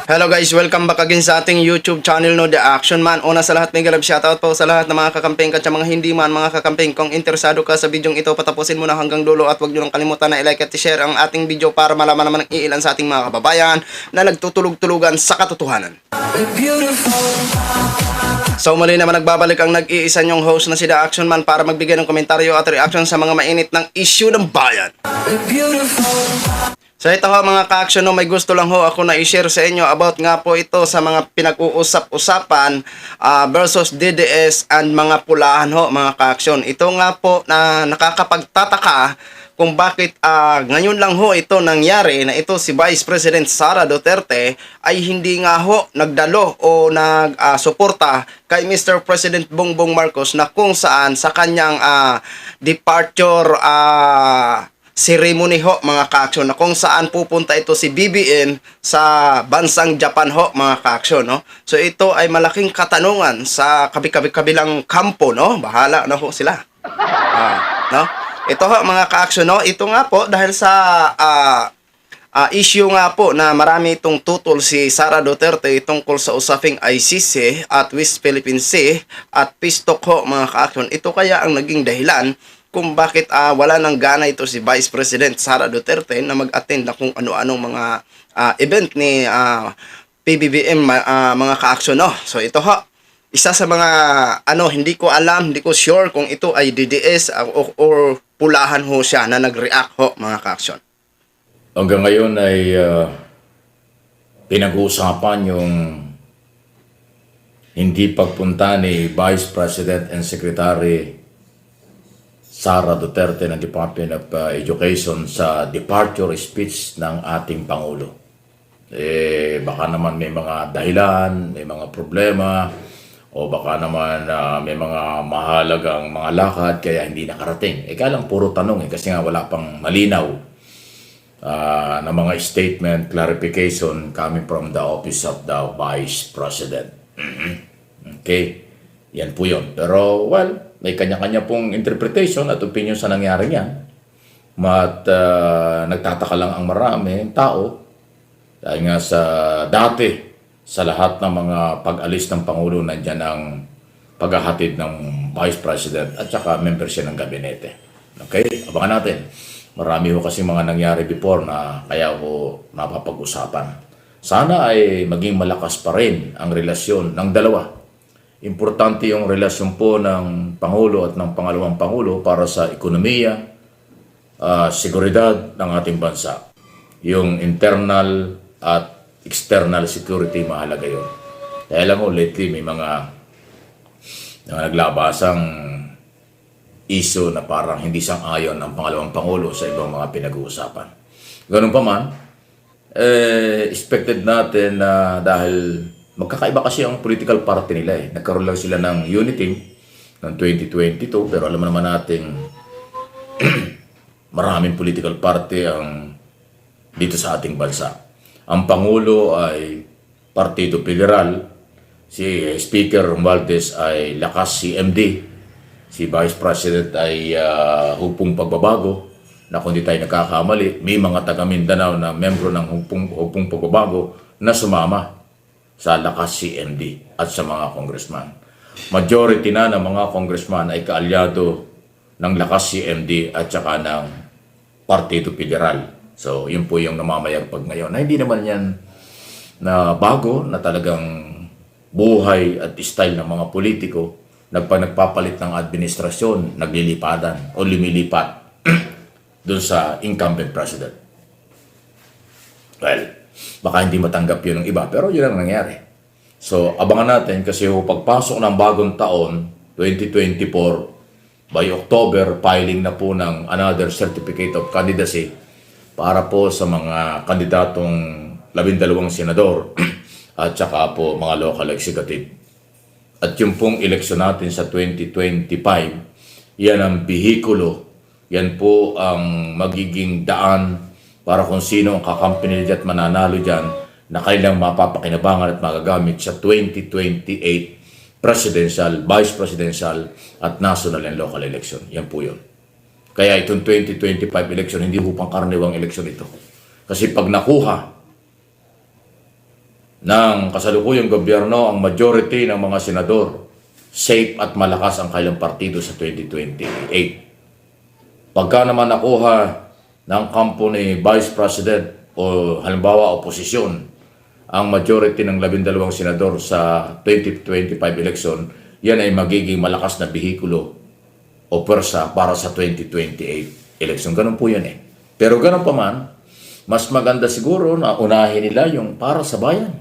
Hello guys, welcome back again sa ating YouTube channel no, The Action Man. Una sa lahat, mega love shoutout po sa lahat ng mga kakamping at sa mga hindi man mga kakamping. Kung interesado ka sa bidyong ito, patapusin mo na hanggang dulo at huwag nyo nang kalimutan na i-like at i-share ang ating video para malaman naman ng iilan sa ating mga kababayan na nagtutulog-tulugan sa katotohanan. So muli naman nagbabalik ang nag-iisa nyong host na si The Action Man para magbigay ng komentaryo at reaction sa mga mainit ng issue ng bayan. So ito ho mga ka-action, no, may gusto lang ho ako na i-share sa inyo about nga po ito sa mga pinag-uusap-usapan versus DDS and mga pulahan ho mga ka-action. Ito nga po na nakakapagtataka kung bakit ngayon lang ho ito nangyari na ito si Vice President Sara Duterte ay hindi nga ho nagdalo o nagsuporta kay Mr. President Bongbong Marcos na kung saan sa kanyang departure ceremony ho mga ka-action na kung saan pupunta ito si BBM sa bansang Japan ho mga ka-action, no? So ito ay malaking katanungan sa kabilang kampo, no? Bahala na ho sila. No? Ito ho mga ka-action, no? Ito nga po dahil sa issue nga po na marami itong tutol si Sara Duterte tungkol sa usaping ICC at West Philippine Sea at peace talk ho mga ka-action. Ito kaya ang naging dahilan kung bakit wala nang gana ito si Vice President Sara Duterte na mag-attend na kung ano-anong mga event ni PBBM mga ka-action, no? So ito ho, isa sa mga hindi ko alam, hindi ko sure kung ito ay DDS or pulahan ho siya na nag-react ho mga ka-action. Hanggang ngayon ay pinag-uusapan yung hindi pagpunta ni Vice President and Secretary Sara Duterte ng Department of Education sa departure speech ng ating Pangulo. Baka naman may mga dahilan, may mga problema, o baka naman may mga mahalagang mga lakad kaya hindi nakarating. Kaya lang puro tanong kasi nga wala pang malinaw na mga statement, clarification coming from the Office of the Vice President. Okay, yan po yun. Pero well, may kanya-kanya pong interpretation at opinion sa nangyari niyan. At nagtataka lang ang maraming tao dahil nga sa dati sa lahat ng mga pag-alis ng Pangulo nandyan ang paghahatid ng Vice President at saka member siya ng gabinete. Okay? Abangan natin. Marami ho kasi mga nangyari before na kaya ho mapapag-usapan. Sana ay maging malakas pa rin ang relasyon ng dalawa. Importante yung relasyon po ng Pangulo at ng pangalawang Pangulo para sa ekonomiya, seguridad ng ating bansa. Yung internal at external security, mahalaga yun. Kaya alam mo, lately may mga naglabasang issue na parang hindi sang-ayon ang pangalawang Pangulo sa ibang mga pinag-uusapan. Ganun pa man, expected natin na dahil magkakaiba kasi ang political party nila Nagkaroon lang sila ng unity ng 2022 pero alam naman natin maraming political party ang dito sa ating bansa. Ang Pangulo ay Partido Federal, si Speaker Romualdez ay Lakas CMD, si Vice President ay Hugpong Pagbabago na kung di tayo nagkakamali, may mga taga Mindanao na membro ng Hugpong Pagbabago na sumama sa Lakas CMD at sa mga congressman. Majority na ng mga congressman ay kaalyado ng Lakas CMD at saka ng Partido Federal. So, yun po yung namamayagpag ngayon. Na hindi naman yan na bago na talagang buhay at style ng mga politiko. Nagpapalit ng administrasyon, naglilipadan o lumilipat doon sa incumbent president. Well, baka hindi matanggap yun ng iba, pero yun ang nangyari. So, abangan natin kasi pagpasok ng bagong taon, 2024, by October, filing na po ng another certificate of candidacy para po sa mga kandidatong 12 senador at saka po mga local executive. At yung pong eleksyon natin sa 2025, yan ang bihikulo, yan po ang magiging daan para kung sino ang kakampi at mananalo dyan na kailang mapapakinabangan at magagamit sa 2028 presidential, vice presidential at national and local election. Yan po yun. Kaya itong 2025 election, hindi po pang karaniwang election ito. Kasi pag nakuha ng kasalukuyang gobyerno ang majority ng mga senador, safe at malakas ang kailang partido sa 2028. Pagka naman nakuha ng kampo ni Vice President o halimbawa oposisyon ang majority ng 12 senador sa 2025 election, yan ay magiging malakas na bihikulo o pwersa para sa 2028 election. Ganun po yan eh. Pero ganun pa man, mas maganda siguro na unahin nila yung para sa bayan.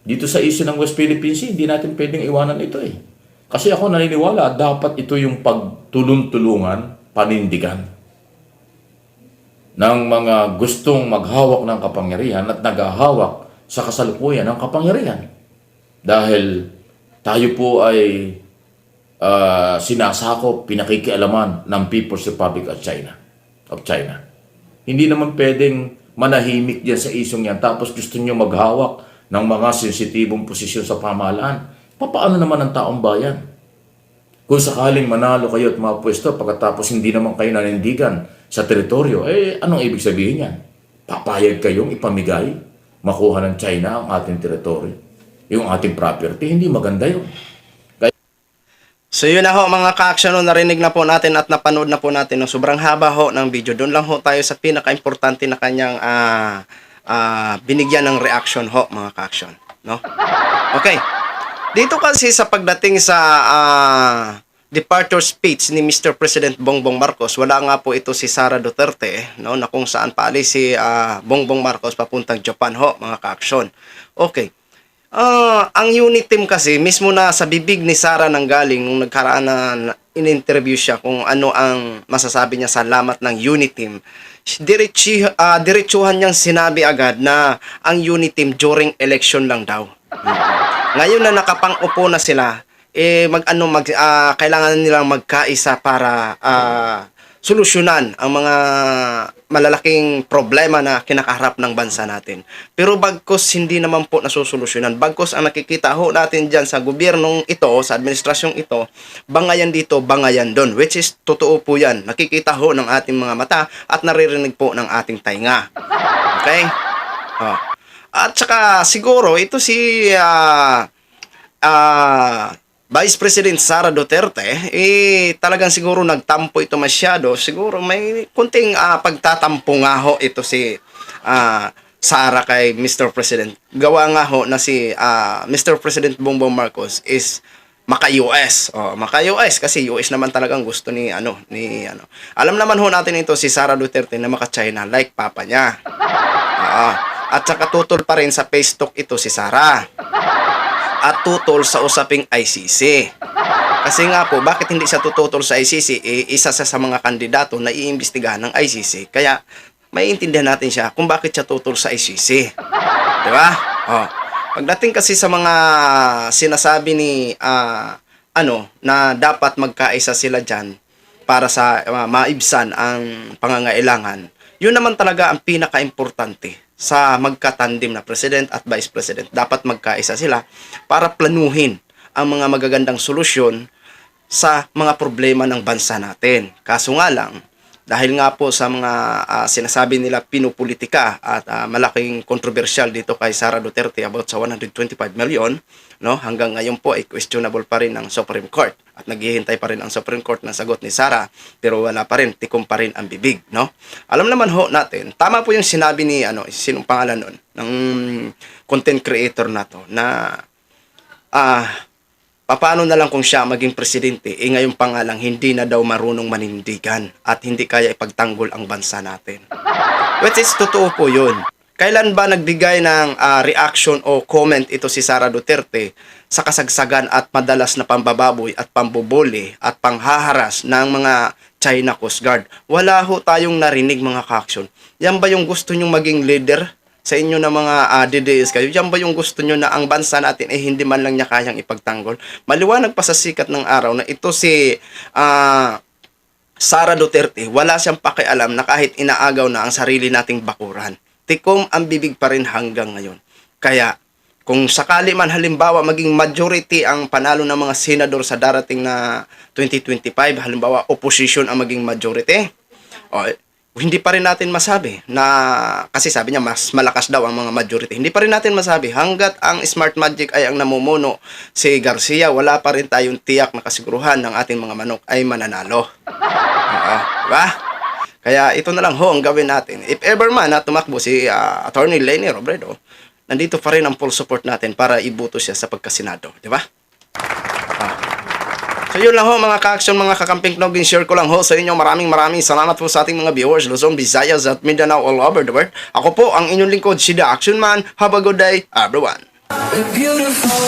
Dito sa issue ng West Philippine Sea, hindi natin pwedeng iwanan ito eh. Kasi ako naniniwala, dapat ito yung pagtulong-tulungan, panindigan ng mga gustong maghawak ng kapangyarihan at naghahawak sa kasalukuyan ng kapangyarihan. Dahil tayo po ay sinasakop, pinakikialaman ng People's Republic of China. Hindi naman pwedeng manahimik diyan sa isyong yan tapos gusto nyo maghawak ng mga sensitibong posisyon sa pamahalaan. Paano naman ang taong bayan? Kung sakaling manalo kayo at mapwesto pagkatapos hindi naman kayo nanindigan sa teritoryo, anong ibig sabihin yan? Papayag kayong ipamigay, makuha ng China ang ating teritoryo, yung ating property? Hindi maganda yun. So yun na ho mga ka-action, narinig na po natin at napanood na po natin. Sobrang haba ho ng video. Doon lang ho tayo sa pinaka-importante na kanyang binigyan ng reaction ho mga ka-action. No? Okay. Dito kasi sa pagdating sa departure speech ni Mr. President Bongbong Marcos, wala nga po ito si Sara Duterte, no, na kung saan paalis si Bongbong Marcos papuntang Japan ho mga ka-action. Okay. Ang unit team kasi mismo na sa bibig ni Sara nang galing nung nagkaraan na in-interview siya kung ano ang masasabi niya sa lamat ng unit team. Diretsuhan niyang sinabi agad na ang unit team during election lang daw. Ngayon na nakapang-upo na sila, kailangan nilang magkaisa para solusyonan ang mga malalaking problema na kinakaharap ng bansa natin. Pero bagkos hindi naman po nasusolusyonan. Bagkos ang nakikita ho natin dyan sa gobyernong ito, sa administrasyong ito, bangayan dito, bangayan doon. Which is, totoo po yan. Nakikita ho ng ating mga mata at naririnig po ng ating tainga. Okay? At saka siguro, ito si Vice President Sara Duterte, talagang siguro nagtampo ito masyado. Siguro may kunting pagtatampo nga ho ito si Sara kay Mr. President. Gawa nga ho na si Mr. President Bongbong Marcos is maka-US. Maka-US kasi US naman talagang gusto ni Alam naman ho natin ito si Sara Duterte na maka-China like papa niya. At saka tutol pa rin sa face talk ito si Sara. At tutol sa usaping ICC. Kasi nga po, bakit hindi siya tututol sa ICC? Isa sa mga kandidato na iimbestigahan ng ICC. Kaya, maiintindihan natin siya kung bakit siya tutol sa ICC. Di ba? Pagdating kasi sa mga sinasabi ni, na dapat magkaisa sila dyan para sa maibsan ang pangangailangan, yun naman talaga ang pinaka-importante sa magkatandim na President at Vice President. Dapat magkaisa sila para planuhin ang mga magagandang solusyon sa mga problema ng bansa natin. Kaso nga lang, dahil nga po sa mga sinasabi nila pinupolitika at malaking kontrobersyal dito kay Sara Duterte about sa 125 million, no? Hanggang ngayon po ay questionable pa rin ang Supreme Court at naghihintay pa rin ang Supreme Court ng sagot ni Sara, pero wala pa rin, tikom pa rin ang bibig, no? Alam naman ho natin, tama po yung sinabi ni sinong pangalan nun ng content creator na to na paano na lang kung siya maging presidente, ngayon pa nga lang hindi na daw marunong manindigan at hindi kaya ipagtanggol ang bansa natin. Which is totoo po yun. Kailan ba nagbigay ng reaction o comment ito si Sara Duterte sa kasagsagan at madalas na pambababoy at pambubuli at panghaharas ng mga China Coast Guard? Wala ho tayong narinig mga ka-action. Yan ba yung gusto nyong maging leader sa inyo na mga DDS kayo? Yan ba yung gusto nyo na ang bansa natin hindi man lang niya kayang ipagtanggol? Maliwanag pa sa sikat ng araw na ito si Sara Duterte, wala siyang pakialam na kahit inaagaw na ang sarili nating bakuran. Tikom ang bibig pa rin hanggang ngayon. Kaya, kung sakali man halimbawa maging majority ang panalo ng mga senador sa darating na 2025, halimbawa opposition ang maging majority, hindi pa rin natin masabi na, kasi sabi niya mas malakas daw ang mga majority. Hindi pa rin natin masabi hanggat ang Smart Magic ay ang namumuno si Garcia, wala pa rin tayong tiyak na kasiguruhan ng ating mga manok ay mananalo. Oo, diba? Kaya ito na lang ho ang gawin natin. If ever man na tumakbo si Attorney Leni Robredo, nandito pa rin ang full support natin para ibuto siya sa pagkasenado, di ba? So yun lang ho mga ka-action, mga kakamping knobing, share ko lang ho sa inyo. Maraming salamat po sa ating mga viewers, Luzon, Visayas at Mindanao all over the world. Ako po ang inyong lingkod, si The Action Man. Have a good day, everyone. Beautiful.